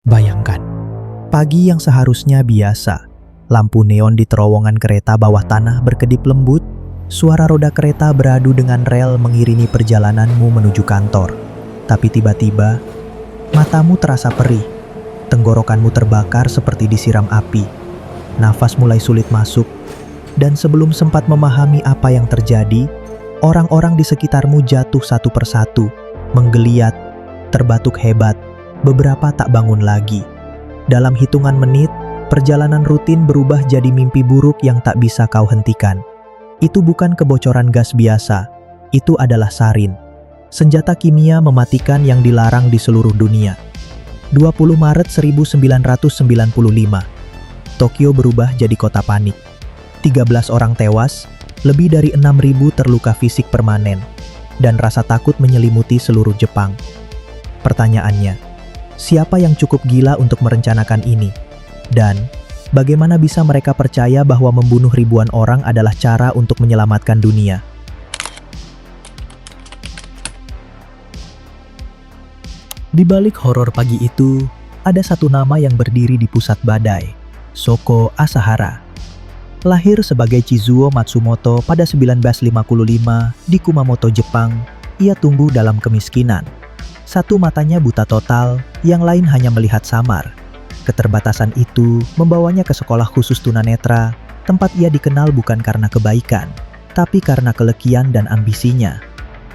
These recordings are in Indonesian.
Bayangkan, pagi yang seharusnya biasa, lampu neon di terowongan kereta bawah tanah berkedip lembut, suara roda kereta beradu dengan rel mengiringi perjalananmu menuju kantor. Tapi tiba-tiba, matamu terasa perih, tenggorokanmu terbakar seperti disiram api, nafas mulai sulit masuk, dan sebelum sempat memahami apa yang terjadi, orang-orang di sekitarmu jatuh satu persatu, menggeliat, terbatuk hebat, beberapa tak bangun lagi. Dalam hitungan menit, perjalanan rutin berubah jadi mimpi buruk yang tak bisa kau hentikan. Itu bukan kebocoran gas biasa, itu adalah sarin, senjata kimia mematikan yang dilarang di seluruh dunia. 20 Maret 1995, Tokyo berubah jadi kota panik. 13 orang tewas, lebih dari 6.000 terluka fisik permanen, dan rasa takut menyelimuti seluruh Jepang. Pertanyaannya, siapa yang cukup gila untuk merencanakan ini? Dan bagaimana bisa mereka percaya bahwa membunuh ribuan orang adalah cara untuk menyelamatkan dunia? Di balik horor pagi itu, ada satu nama yang berdiri di pusat badai, Shoko Asahara. Lahir sebagai Chizuo Matsumoto pada 1955 di Kumamoto, Jepang, ia tumbuh dalam kemiskinan. Satu matanya buta total, yang lain hanya melihat samar. Keterbatasan itu membawanya ke sekolah khusus tunanetra, tempat ia dikenal bukan karena kebaikan, tapi karena kelekian dan ambisinya.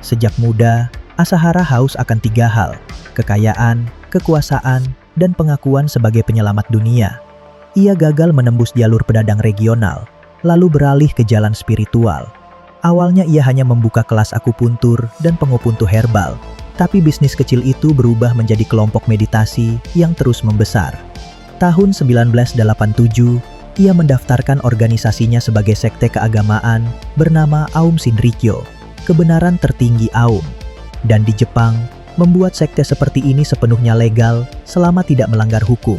Sejak muda, Asahara haus akan 3 hal: kekayaan, kekuasaan, dan pengakuan sebagai penyelamat dunia. Ia gagal menembus jalur pedadang regional, lalu beralih ke jalan spiritual. Awalnya ia hanya membuka kelas akupuntur dan pengopuntu herbal, tapi bisnis kecil itu berubah menjadi kelompok meditasi yang terus membesar. Tahun 1987, ia mendaftarkan organisasinya sebagai sekte keagamaan bernama Aum Shinrikyo, kebenaran tertinggi Aum. Dan di Jepang, membuat sekte seperti ini sepenuhnya legal selama tidak melanggar hukum.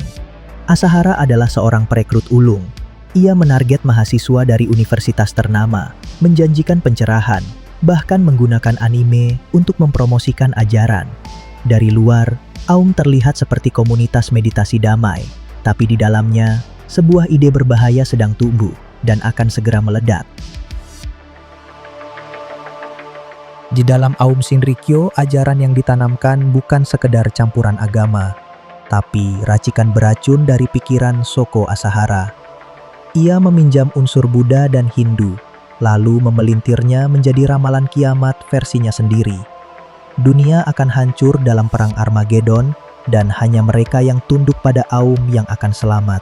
Asahara adalah seorang perekrut ulung. Ia menarget mahasiswa dari universitas ternama, menjanjikan pencerahan, bahkan menggunakan anime untuk mempromosikan ajaran. Dari luar, Aum terlihat seperti komunitas meditasi damai, tapi di dalamnya, sebuah ide berbahaya sedang tumbuh dan akan segera meledak. Di dalam Aum Shinrikyo, ajaran yang ditanamkan bukan sekedar campuran agama, tapi racikan beracun dari pikiran Shoko Asahara. Ia meminjam unsur Buddha dan Hindu, lalu memelintirnya menjadi ramalan kiamat versinya sendiri. Dunia akan hancur dalam perang Armageddon, dan hanya mereka yang tunduk pada Aum yang akan selamat.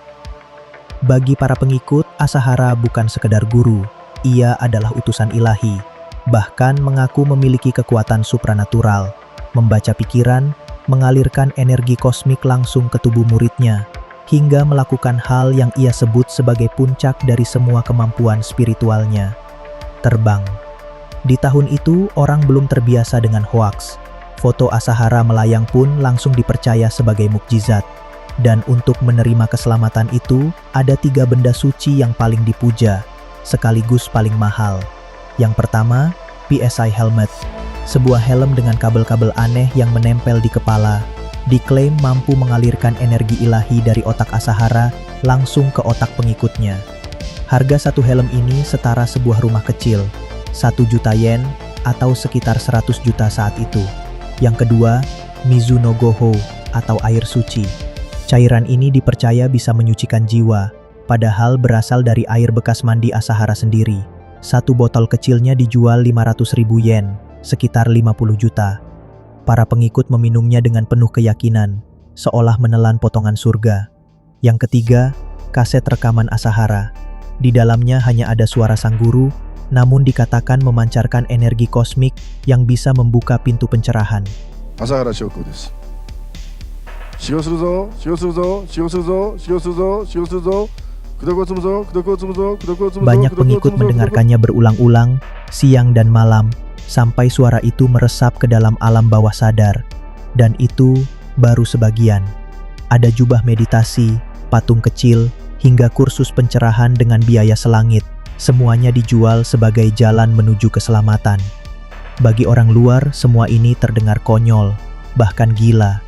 Bagi para pengikut, Asahara bukan sekedar guru, ia adalah utusan ilahi, bahkan mengaku memiliki kekuatan supranatural, membaca pikiran, mengalirkan energi kosmik langsung ke tubuh muridnya, hingga melakukan hal yang ia sebut sebagai puncak dari semua kemampuan spiritualnya: terbang. Di tahun itu, orang belum terbiasa dengan hoaks. Foto Asahara melayang pun langsung dipercaya sebagai mukjizat. Dan untuk menerima keselamatan itu, ada 3 benda suci yang paling dipuja, sekaligus paling mahal. Yang pertama, PSI Helmet. Sebuah helm dengan kabel-kabel aneh yang menempel di kepala, diklaim mampu mengalirkan energi ilahi dari otak Asahara langsung ke otak pengikutnya. Harga satu helm ini setara sebuah rumah kecil, 1 juta yen atau sekitar 100 juta saat itu. Yang kedua, Mizuno Goho atau air suci. Cairan ini dipercaya bisa menyucikan jiwa, padahal berasal dari air bekas mandi Asahara sendiri. Satu botol kecilnya dijual 500.000 yen, sekitar 50 juta. Para pengikut meminumnya dengan penuh keyakinan, seolah menelan potongan surga. Yang ketiga, kaset rekaman Asahara. Di dalamnya hanya ada suara sang guru, namun dikatakan memancarkan energi kosmik yang bisa membuka pintu pencerahan. Asahara Shoko desu. Shio suru zo, shio suru zo, shio suru zo, shio suru zo, shio suru zo. Banyak pengikut mendengarkannya berulang-ulang, siang dan malam, sampai suara itu meresap ke dalam alam bawah sadar. Dan itu baru sebagian. Ada jubah meditasi, patung kecil, hingga kursus pencerahan dengan biaya selangit. Semuanya dijual sebagai jalan menuju keselamatan. Bagi orang luar, semua ini terdengar konyol, bahkan gila.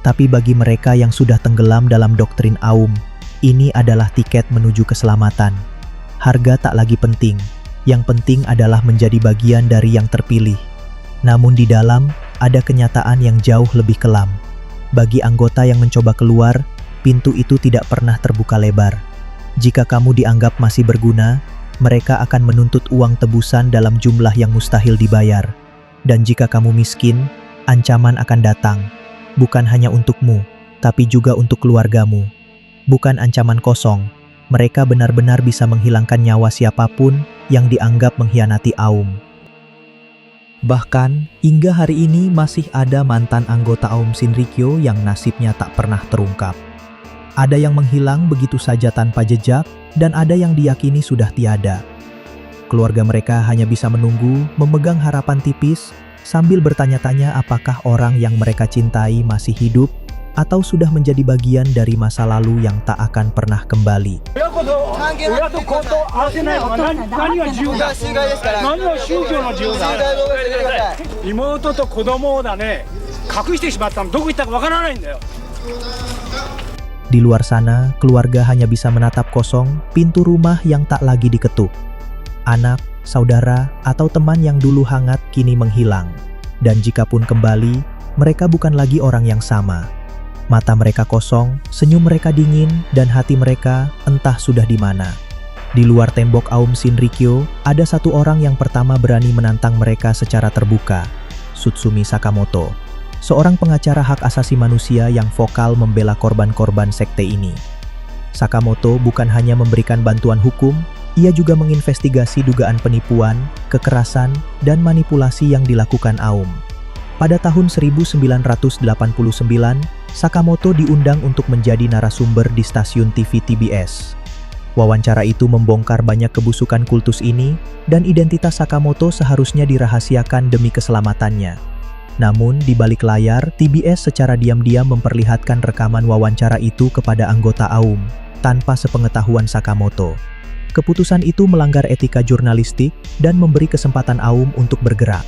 Tapi bagi mereka yang sudah tenggelam dalam doktrin Aum, ini adalah tiket menuju keselamatan. Harga tak lagi penting, yang penting adalah menjadi bagian dari yang terpilih. Namun di dalam, ada kenyataan yang jauh lebih kelam. Bagi anggota yang mencoba keluar, pintu itu tidak pernah terbuka lebar. Jika kamu dianggap masih berguna, mereka akan menuntut uang tebusan dalam jumlah yang mustahil dibayar. Dan jika kamu miskin, ancaman akan datang. Bukan hanya untukmu, tapi juga untuk keluargamu. Bukan ancaman kosong, mereka benar-benar bisa menghilangkan nyawa siapapun yang dianggap mengkhianati Aum. Bahkan, hingga hari ini masih ada mantan anggota Aum Shinrikyo yang nasibnya tak pernah terungkap. Ada yang menghilang begitu saja tanpa jejak, dan ada yang diyakini sudah tiada. Keluarga mereka hanya bisa menunggu, memegang harapan tipis, sambil bertanya-tanya apakah orang yang mereka cintai masih hidup, atau sudah menjadi bagian dari masa lalu yang tak akan pernah kembali. Di luar sana, keluarga hanya bisa menatap kosong pintu rumah yang tak lagi diketuk. Anak, saudara, atau teman yang dulu hangat kini menghilang. Dan jikapun kembali, mereka bukan lagi orang yang sama. Mata mereka kosong, senyum mereka dingin, dan hati mereka entah sudah di mana. Di luar tembok Aum Shinrikyo, ada satu orang yang pertama berani menantang mereka secara terbuka, Tsutsumi Sakamoto. Seorang pengacara hak asasi manusia yang vokal membela korban-korban sekte ini. Sakamoto bukan hanya memberikan bantuan hukum, ia juga menginvestigasi dugaan penipuan, kekerasan, dan manipulasi yang dilakukan Aum. Pada tahun 1989, Sakamoto diundang untuk menjadi narasumber di stasiun TV TBS. Wawancara itu membongkar banyak kebusukan kultus ini, dan identitas Sakamoto seharusnya dirahasiakan demi keselamatannya. Namun, di balik layar, TBS secara diam-diam memperlihatkan rekaman wawancara itu kepada anggota Aum, tanpa sepengetahuan Sakamoto. Keputusan itu melanggar etika jurnalistik dan memberi kesempatan Aum untuk bergerak.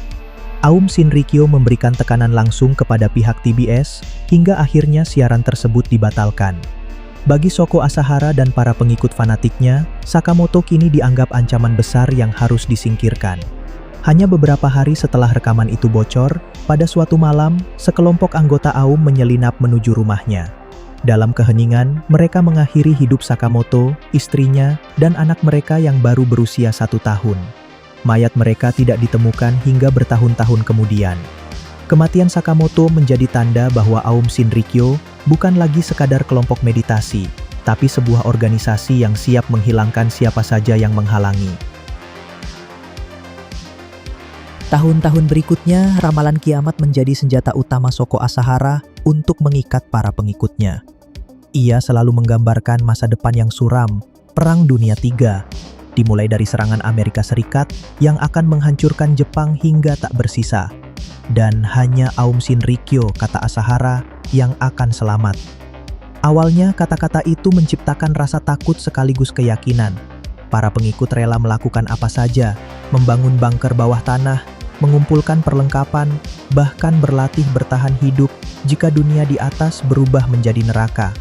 Aum Shinrikyo memberikan tekanan langsung kepada pihak TBS, hingga akhirnya siaran tersebut dibatalkan. Bagi Shoko Asahara dan para pengikut fanatiknya, Sakamoto kini dianggap ancaman besar yang harus disingkirkan. Hanya beberapa hari setelah rekaman itu bocor, pada suatu malam, sekelompok anggota Aum menyelinap menuju rumahnya. Dalam keheningan, mereka mengakhiri hidup Sakamoto, istrinya, dan anak mereka yang baru berusia 1 tahun. Mayat mereka tidak ditemukan hingga bertahun-tahun kemudian. Kematian Sakamoto menjadi tanda bahwa Aum Shinrikyo bukan lagi sekadar kelompok meditasi, tapi sebuah organisasi yang siap menghilangkan siapa saja yang menghalangi. Tahun-tahun berikutnya, ramalan kiamat menjadi senjata utama Shoko Asahara untuk mengikat para pengikutnya. Ia selalu menggambarkan masa depan yang suram, Perang Dunia III, dimulai dari serangan Amerika Serikat yang akan menghancurkan Jepang hingga tak bersisa. Dan hanya Aum Shinrikyo, kata Asahara, yang akan selamat. Awalnya, kata-kata itu menciptakan rasa takut sekaligus keyakinan. Para pengikut rela melakukan apa saja, membangun bunker bawah tanah, mengumpulkan perlengkapan, bahkan berlatih bertahan hidup jika dunia di atas berubah menjadi neraka.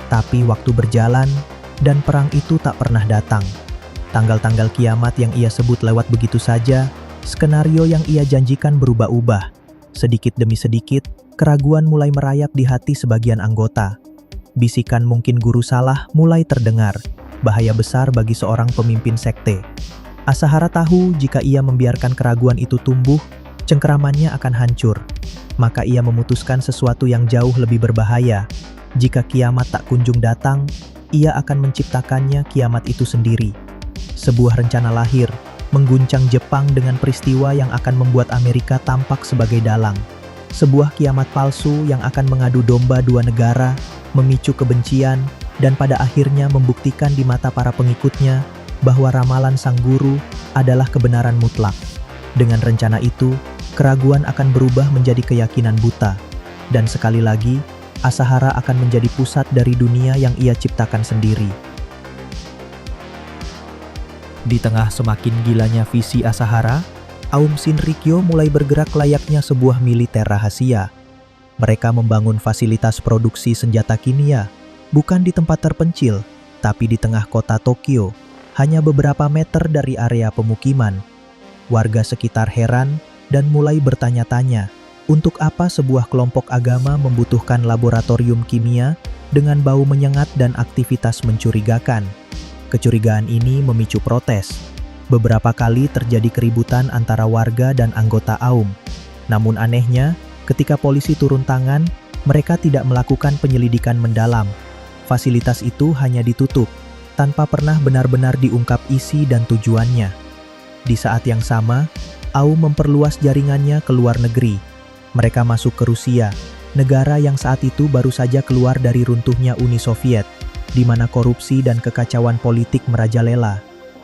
Tapi waktu berjalan, dan perang itu tak pernah datang. Tanggal-tanggal kiamat yang ia sebut lewat begitu saja, skenario yang ia janjikan berubah-ubah. Sedikit demi sedikit, keraguan mulai merayap di hati sebagian anggota. Bisikan mungkin guru salah mulai terdengar, bahaya besar bagi seorang pemimpin sekte. Asahara tahu jika ia membiarkan keraguan itu tumbuh, cengkeramannya akan hancur. Maka ia memutuskan sesuatu yang jauh lebih berbahaya. Jika kiamat tak kunjung datang, ia akan menciptakannya kiamat itu sendiri. Sebuah rencana lahir, mengguncang Jepang dengan peristiwa yang akan membuat Amerika tampak sebagai dalang. Sebuah kiamat palsu yang akan mengadu domba dua negara, memicu kebencian, dan pada akhirnya membuktikan di mata para pengikutnya bahwa ramalan sang guru adalah kebenaran mutlak. Dengan rencana itu, keraguan akan berubah menjadi keyakinan buta. Dan sekali lagi, Asahara akan menjadi pusat dari dunia yang ia ciptakan sendiri. Di tengah semakin gilanya visi Asahara, Aum Shinrikyo mulai bergerak layaknya sebuah militer rahasia. Mereka membangun fasilitas produksi senjata kimia, bukan di tempat terpencil, tapi di tengah kota Tokyo, hanya beberapa meter dari area pemukiman. Warga sekitar heran dan mulai bertanya-tanya, untuk apa sebuah kelompok agama membutuhkan laboratorium kimia dengan bau menyengat dan aktivitas mencurigakan. Kecurigaan ini memicu protes. Beberapa kali terjadi keributan antara warga dan anggota AUM. Namun anehnya, ketika polisi turun tangan, mereka tidak melakukan penyelidikan mendalam. Fasilitas itu hanya ditutup, tanpa pernah benar-benar diungkap isi dan tujuannya. Di saat yang sama, AUM memperluas jaringannya ke luar negeri. Mereka masuk ke Rusia, negara yang saat itu baru saja keluar dari runtuhnya Uni Soviet, di mana korupsi dan kekacauan politik merajalela.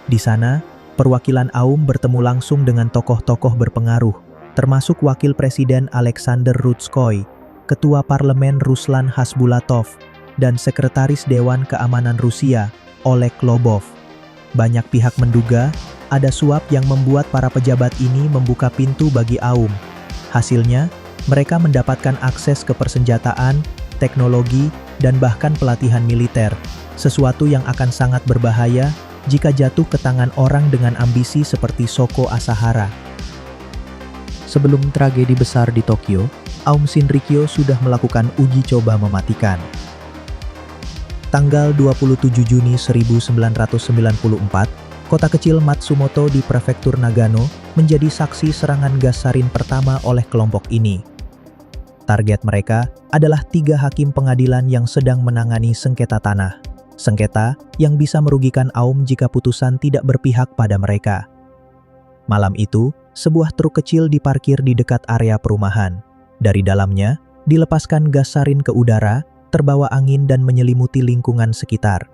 Di sana, perwakilan AUM bertemu langsung dengan tokoh-tokoh berpengaruh, termasuk Wakil Presiden Alexander Rutskoy, Ketua Parlemen Ruslan Hasbulatov, dan Sekretaris Dewan Keamanan Rusia, Oleg Lobov. Banyak pihak menduga ada suap yang membuat para pejabat ini membuka pintu bagi AUM. Hasilnya, mereka mendapatkan akses ke persenjataan, teknologi, dan bahkan pelatihan militer, sesuatu yang akan sangat berbahaya jika jatuh ke tangan orang dengan ambisi seperti Shoko Asahara. Sebelum tragedi besar di Tokyo, AUM Shinrikyo sudah melakukan uji coba mematikan. Tanggal 27 Juni 1994, kota kecil Matsumoto di prefektur Nagano menjadi saksi serangan gas sarin pertama oleh kelompok ini. Target mereka adalah 3 hakim pengadilan yang sedang menangani sengketa tanah. Sengketa yang bisa merugikan AUM jika putusan tidak berpihak pada mereka. Malam itu, sebuah truk kecil diparkir di dekat area perumahan. Dari dalamnya, dilepaskan gas sarin ke udara, terbawa angin dan menyelimuti lingkungan sekitar.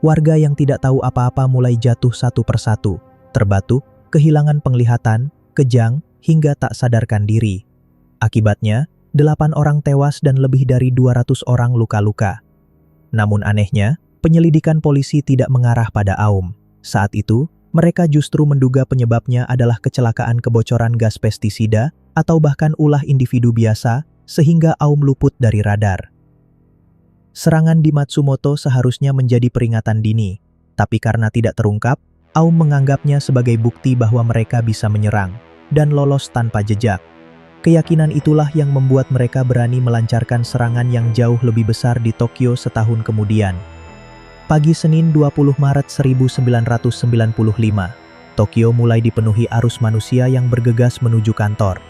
Warga yang tidak tahu apa-apa mulai jatuh satu persatu, terbatuk, kehilangan penglihatan, kejang, hingga tak sadarkan diri. Akibatnya, 8 orang tewas dan lebih dari 200 orang luka-luka. Namun anehnya, penyelidikan polisi tidak mengarah pada AUM. Saat itu, mereka justru menduga penyebabnya adalah kecelakaan kebocoran gas pestisida atau bahkan ulah individu biasa, sehingga AUM luput dari radar. Serangan di Matsumoto seharusnya menjadi peringatan dini, tapi karena tidak terungkap, AUM menganggapnya sebagai bukti bahwa mereka bisa menyerang dan lolos tanpa jejak. Keyakinan itulah yang membuat mereka berani melancarkan serangan yang jauh lebih besar di Tokyo setahun kemudian. Pagi Senin 20 Maret 1995, Tokyo mulai dipenuhi arus manusia yang bergegas menuju kantor.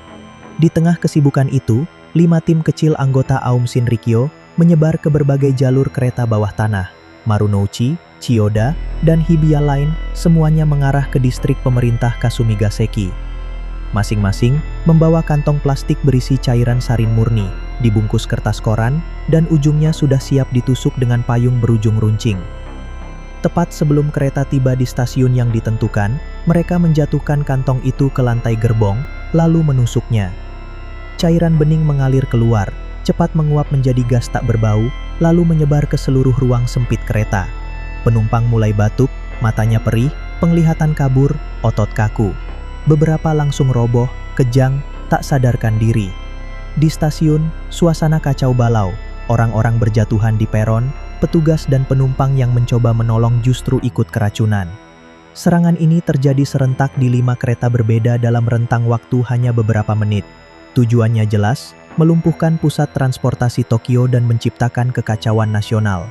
Di tengah kesibukan itu, 5 tim kecil anggota AUM Shinrikyo menyebar ke berbagai jalur kereta bawah tanah, Marunouchi, Chiyoda, dan Hibiya Line, semuanya mengarah ke distrik pemerintah Kasumigaseki. Masing-masing membawa kantong plastik berisi cairan sarin murni, dibungkus kertas koran, dan ujungnya sudah siap ditusuk dengan payung berujung runcing. Tepat sebelum kereta tiba di stasiun yang ditentukan, mereka menjatuhkan kantong itu ke lantai gerbong, lalu menusuknya. Cairan bening mengalir keluar, cepat menguap menjadi gas tak berbau, lalu menyebar ke seluruh ruang sempit kereta. Penumpang mulai batuk, matanya perih, penglihatan kabur, otot kaku. Beberapa langsung roboh, kejang, tak sadarkan diri. Di stasiun, suasana kacau balau, orang-orang berjatuhan di peron, petugas dan penumpang yang mencoba menolong justru ikut keracunan. Serangan ini terjadi serentak di 5 kereta berbeda dalam rentang waktu hanya beberapa menit. Tujuannya jelas, melumpuhkan pusat transportasi Tokyo dan menciptakan kekacauan nasional.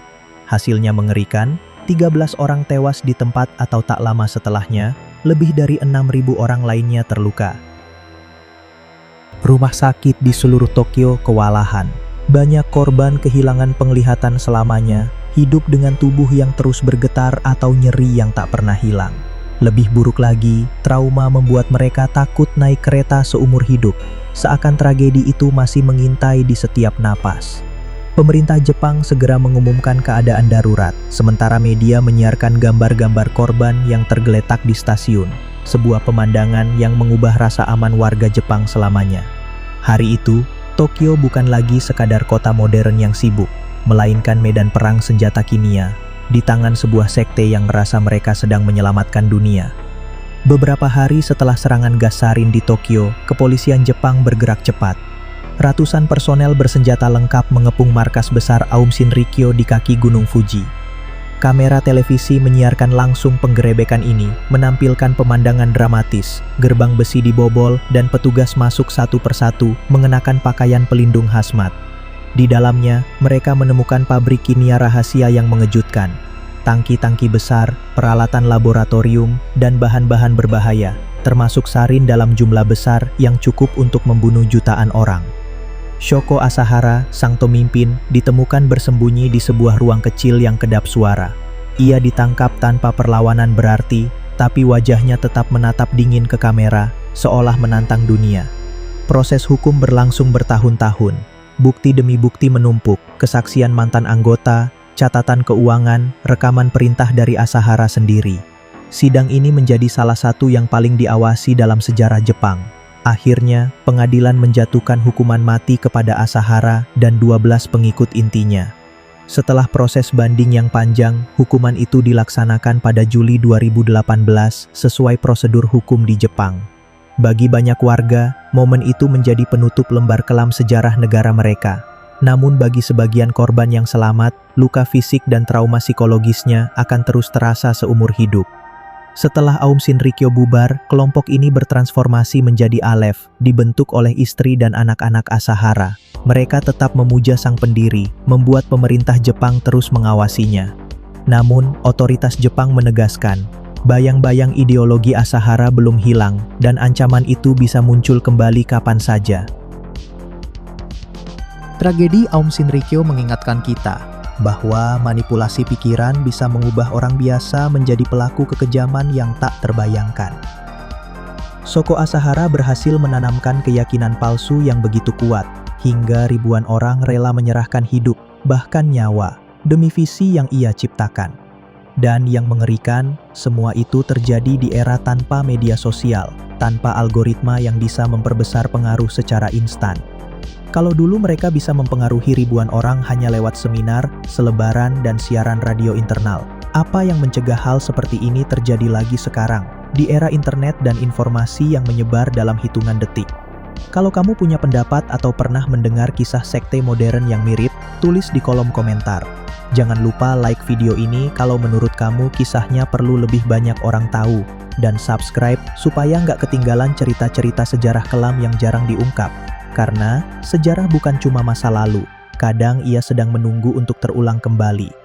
Hasilnya mengerikan, 13 orang tewas di tempat atau tak lama setelahnya, lebih dari 6.000 orang lainnya terluka. Rumah sakit di seluruh Tokyo kewalahan. Banyak korban kehilangan penglihatan selamanya, hidup dengan tubuh yang terus bergetar atau nyeri yang tak pernah hilang. Lebih buruk lagi, trauma membuat mereka takut naik kereta seumur hidup, seakan tragedi itu masih mengintai di setiap napas. Pemerintah Jepang segera mengumumkan keadaan darurat, sementara media menyiarkan gambar-gambar korban yang tergeletak di stasiun, sebuah pemandangan yang mengubah rasa aman warga Jepang selamanya. Hari itu, Tokyo bukan lagi sekadar kota modern yang sibuk, melainkan medan perang senjata kimia, di tangan sebuah sekte yang merasa mereka sedang menyelamatkan dunia. Beberapa hari setelah serangan gas sarin di Tokyo, kepolisian Jepang bergerak cepat. Ratusan personel bersenjata lengkap mengepung markas besar Aum Shinrikyo di kaki Gunung Fuji. Kamera televisi menyiarkan langsung penggerebekan ini, menampilkan pemandangan dramatis, gerbang besi dibobol, dan petugas masuk satu persatu mengenakan pakaian pelindung hazmat. Di dalamnya, mereka menemukan pabrik kimia rahasia yang mengejutkan. Tangki-tangki besar, peralatan laboratorium, dan bahan-bahan berbahaya, termasuk sarin dalam jumlah besar yang cukup untuk membunuh jutaan orang. Shoko Asahara, sang pemimpin, ditemukan bersembunyi di sebuah ruang kecil yang kedap suara. Ia ditangkap tanpa perlawanan berarti, tapi wajahnya tetap menatap dingin ke kamera, seolah menantang dunia. Proses hukum berlangsung bertahun-tahun. Bukti demi bukti menumpuk, kesaksian mantan anggota, catatan keuangan, rekaman perintah dari Asahara sendiri. Sidang ini menjadi salah satu yang paling diawasi dalam sejarah Jepang. Akhirnya, pengadilan menjatuhkan hukuman mati kepada Asahara dan 12 pengikut intinya. Setelah proses banding yang panjang, hukuman itu dilaksanakan pada Juli 2018 sesuai prosedur hukum di Jepang. Bagi banyak warga, momen itu menjadi penutup lembar kelam sejarah negara mereka. Namun bagi sebagian korban yang selamat, luka fisik dan trauma psikologisnya akan terus terasa seumur hidup. Setelah Aum Shinrikyo bubar, kelompok ini bertransformasi menjadi Aleph, dibentuk oleh istri dan anak-anak Asahara. Mereka tetap memuja sang pendiri, membuat pemerintah Jepang terus mengawasinya. Namun, otoritas Jepang menegaskan, bayang-bayang ideologi Asahara belum hilang, dan ancaman itu bisa muncul kembali kapan saja. Tragedi Aum Shinrikyo mengingatkan kita bahwa manipulasi pikiran bisa mengubah orang biasa menjadi pelaku kekejaman yang tak terbayangkan. Shoko Asahara berhasil menanamkan keyakinan palsu yang begitu kuat, hingga ribuan orang rela menyerahkan hidup, bahkan nyawa, demi visi yang ia ciptakan. Dan yang mengerikan, semua itu terjadi di era tanpa media sosial, tanpa algoritma yang bisa memperbesar pengaruh secara instan. Kalau dulu mereka bisa mempengaruhi ribuan orang hanya lewat seminar, selebaran, dan siaran radio internal, apa yang mencegah hal seperti ini terjadi lagi sekarang, di era internet dan informasi yang menyebar dalam hitungan detik? Kalau kamu punya pendapat atau pernah mendengar kisah sekte modern yang mirip, tulis di kolom komentar. Jangan lupa like video ini kalau menurut kamu kisahnya perlu lebih banyak orang tahu, dan subscribe supaya nggak ketinggalan cerita-cerita sejarah kelam yang jarang diungkap. Karena sejarah bukan cuma masa lalu, kadang ia sedang menunggu untuk terulang kembali.